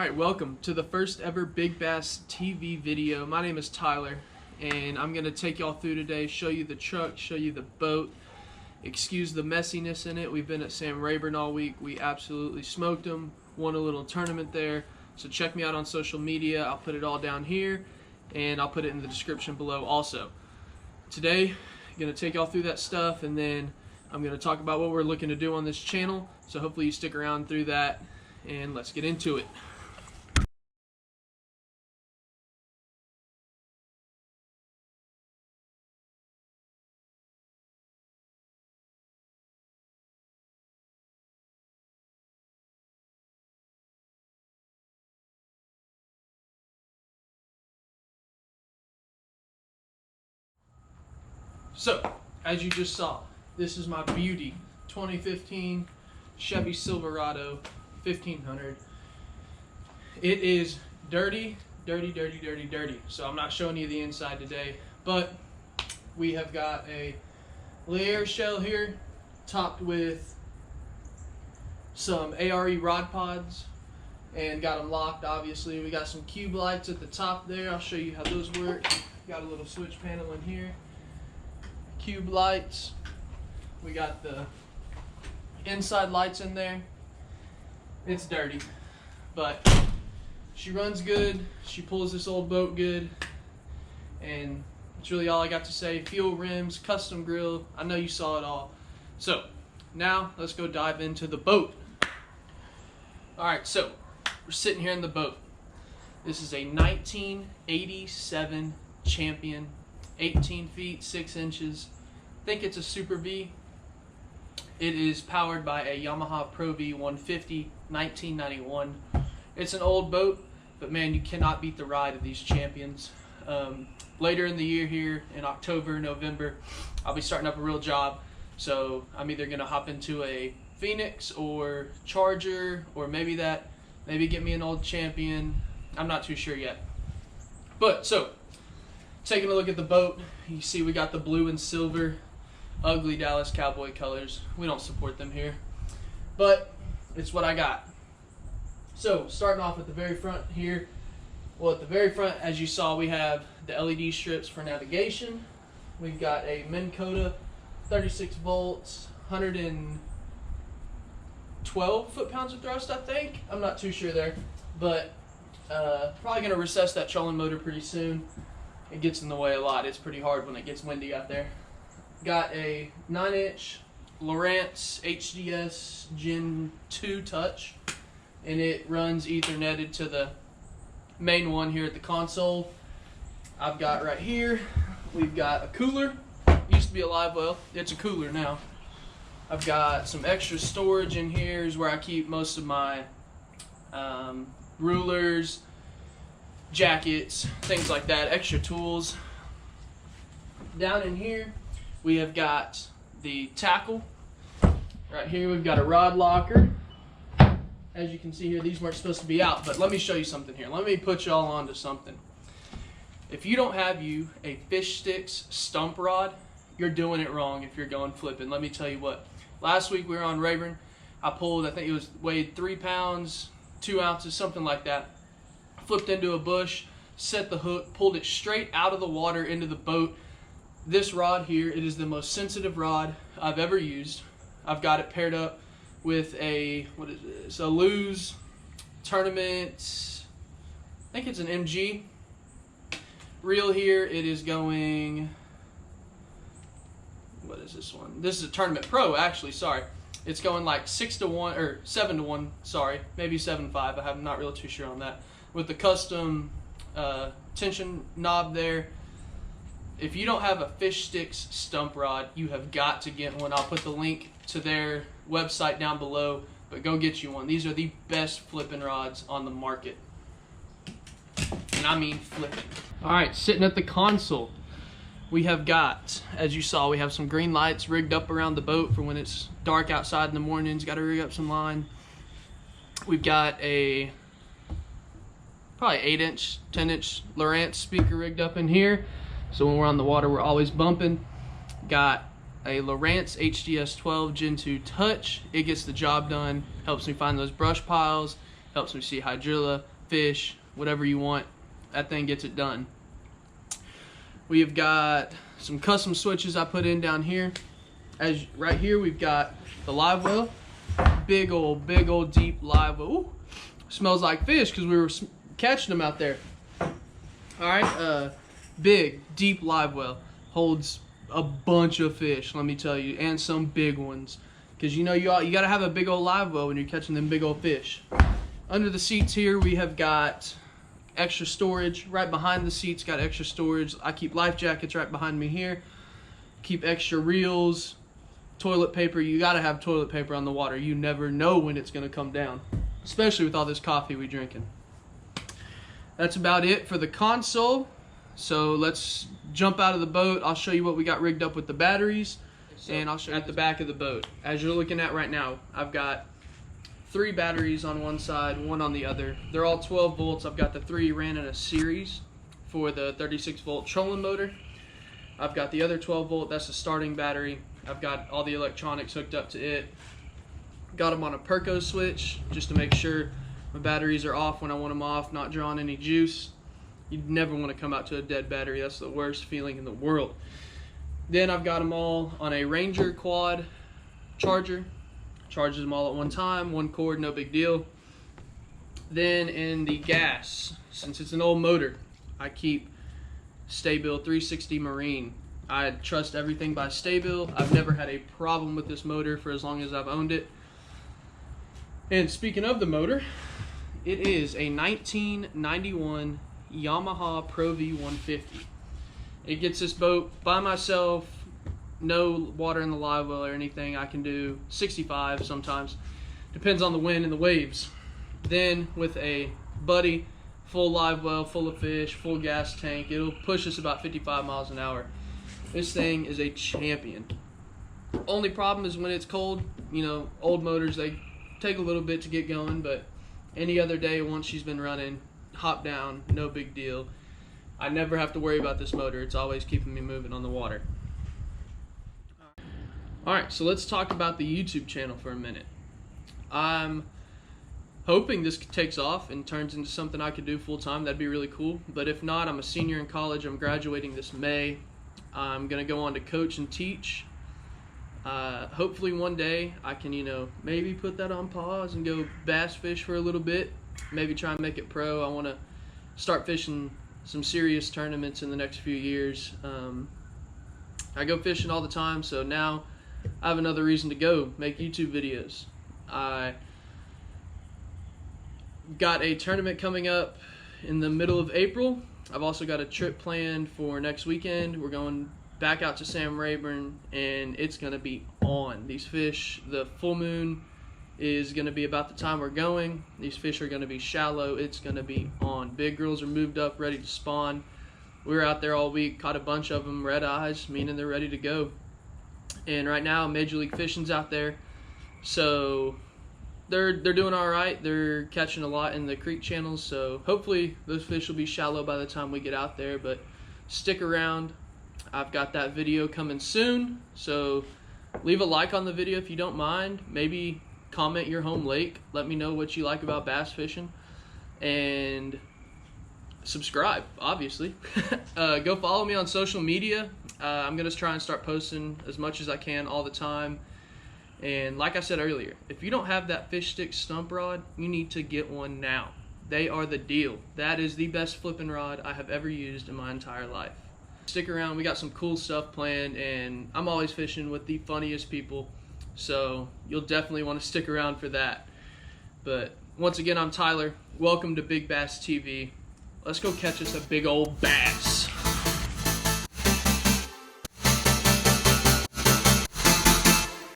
Alright, welcome to the first ever Big Bass TV video. My name is Tyler, and I'm going to take y'all through today, show you the truck, show you the boat. Excuse the messiness in it. We've been at Sam Rayburn all week. We absolutely smoked them, won a little tournament there. So check me out on social media. I'll put it all down here, and I'll put it in the description below also. Today, I'm going to take y'all through that stuff, and then I'm going to talk about what we're looking to do on this channel. So hopefully you stick around through that, and let's get into it. So, as you just saw, this is my beauty 2015 Chevy Silverado 1500. It is dirty. So I'm not showing you the inside today, but we have got a layer shell here topped with some ARE rod pods and got them locked. Obviously, we got some cube lights at the top there. I'll show you how those work. Got a little switch panel in here. Cube lights. We got the inside lights in there. It's dirty, but she runs good. She pulls this old boat good, and that's really all I got to say. Fuel, rims, custom grill. I know you saw it all. So now let's go dive into the boat. All right, so we're sitting here in the boat. This is a 1987 Champion, 18 feet 6 inches. I think it's a Super V. It is powered by a Yamaha Pro V 150 1991. It's an old boat, but man, you cannot beat the ride of these Champions. Later in the year here, in October, November, I'll be starting up a real job. So I'm either going to hop into a Phoenix or Charger, or maybe get me an old Champion. I'm not too sure yet. But so, taking a look at the boat, you see we got the blue and silver, ugly Dallas Cowboy colors. We don't support them here, but it's what I got. So starting off at the very front here, well, at the very front, as you saw, we have the LED strips for navigation. We've got a Minn Kota 36 volts, 112 foot-pounds of thrust, I think. I'm not too sure there, but probably going to recess that trolling motor pretty soon. It gets in the way a lot. It's pretty hard when it gets windy out there. Got a 9-inch Lowrance HDS Gen 2 touch, and it runs Ethernetted to the main one here at the console. I've got right here, we've got a cooler. Used to be a live well. It's a cooler now. I've got some extra storage in here. Is where I keep most of my rulers, jackets, things like that, extra tools. Down in here we have got the tackle. Right here we've got a rod locker. As you can see here, these weren't supposed to be out, but let me show you something here. Let me put y'all onto something. If you don't have you a Fishstix stump rod, you're doing it wrong if you're going flipping. Let me tell you what. Last week we were on Rayburn. I pulled, I think it was weighed 3 pounds, 2 ounces, something like that. Flipped into a bush, set the hook, pulled it straight out of the water into the boat. This rod here, it is the most sensitive rod I've ever used. I've got it paired up with a, what is this, a Lew's tournament, I think it's an MG. Reel here, it is going, what is this one? This is a Tournament Pro, actually, sorry. It's going like 6-to-1, or 7-to-1, sorry, maybe 7-5, I'm not really too sure on that. With the custom tension knob there. If you don't have a Fishstix stump rod, you have got to get one. I'll put the link to their website down below, but go get you one. These are the best flipping rods on the market. And I mean flipping. Alright, sitting at the console, we have got, as you saw, we have some green lights rigged up around the boat for when it's dark outside in the mornings. Got to rig up some line. We've got a probably 8-inch, 10-inch Lowrance speaker rigged up in here. So when we're on the water, we're always bumping. Got a Lowrance HDS 12 Gen 2 touch. It gets the job done, helps me find those brush piles, helps me see hydrilla, fish, whatever you want. That thing gets it done. We have got some custom switches I put in down here. As right here, we've got the live well. Big old deep live well. Ooh, smells like fish because we were catching them out there. All right, big, deep live well. Holds a bunch of fish, let me tell you, and some big ones. Because you know you got to have a big old live well when you're catching them big old fish. Under the seats here, we have got extra storage. Right behind the seats, got extra storage. I keep life jackets right behind me here. Keep extra reels, toilet paper. You got to have toilet paper on the water. You never know when it's going to come down, especially with all this coffee we drinking. That's about it for the console. So let's jump out of the boat. I'll show you what we got rigged up with the batteries, and I'll show you at the back of the boat. As you're looking at right now, I've got 3 batteries on one side, 1 on the other. They're all 12 volts. I've got the 3 ran in a series for the 36 volt trolling motor. I've got the other 12 volt, that's the starting battery. I've got all the electronics hooked up to it. Got them on a Perco switch just to make sure my batteries are off when I want them off, not drawing any juice. You'd never want to come out to a dead battery. That's the worst feeling in the world. Then I've got them all on a Ranger quad charger. Charges them all at one time, 1 cord, no big deal. Then in the gas, since it's an old motor, I keep Stabil 360 Marine. I trust everything by Stabil. I've never had a problem with this motor for as long as I've owned it. And speaking of the motor, it is a 1991 Yamaha Pro V150. It gets this boat by myself, no water in the live well or anything. I can do 65 sometimes, depends on the wind and the waves. Then with a buddy, full live well, full of fish, full gas tank, it'll push us about 55 miles an hour. This thing is a champion. Only problem is when it's cold. You know, old motors, they take a little bit to get going, but any other day once she's been running, hop down, no big deal. I never have to worry about this motor. It's always keeping me moving on the water. Alright, so let's talk about the YouTube channel for a minute. I'm hoping this takes off and turns into something I could do full time. That'd be really cool. But if not, I'm a senior in college. I'm graduating this May. I'm going to go on to coach and teach. Hopefully one day I can, maybe put that on pause and go bass fish for a little bit. Maybe try and make it pro. I want to start fishing some serious tournaments in the next few years. I go fishing all the time, so now I have another reason to go make YouTube videos. I got a tournament coming up in the middle of April. I've also got a trip planned for next weekend. We're going back out to Sam Rayburn, and it's going to be on. These fish, the full moon is going to be about the time we're going. These fish are going to be shallow. It's going to be on. Big girls are moved up, ready to spawn. We were out there all week, caught a bunch of them, red eyes, meaning they're ready to go. And right now, Major League Fishing's out there, so they're doing all right. They're catching a lot in the creek channels, so hopefully those fish will be shallow by the time we get out there. But stick around. I've got that video coming soon, so leave a like on the video if you don't mind. Maybe comment your home lake. Let me know what you like about bass fishing, and subscribe, obviously. Go follow me on social media. I'm going to try and start posting as much as I can all the time. And like I said earlier, if you don't have that Fishstix stump rod, you need to get one now. They are the deal. That is the best flipping rod I have ever used in my entire life. Stick around. We got some cool stuff planned, and I'm always fishing with the funniest people, so you'll definitely want to stick around for that. But once again, I'm Tyler. Welcome to Big Bass TV. Let's go catch us a big old bass.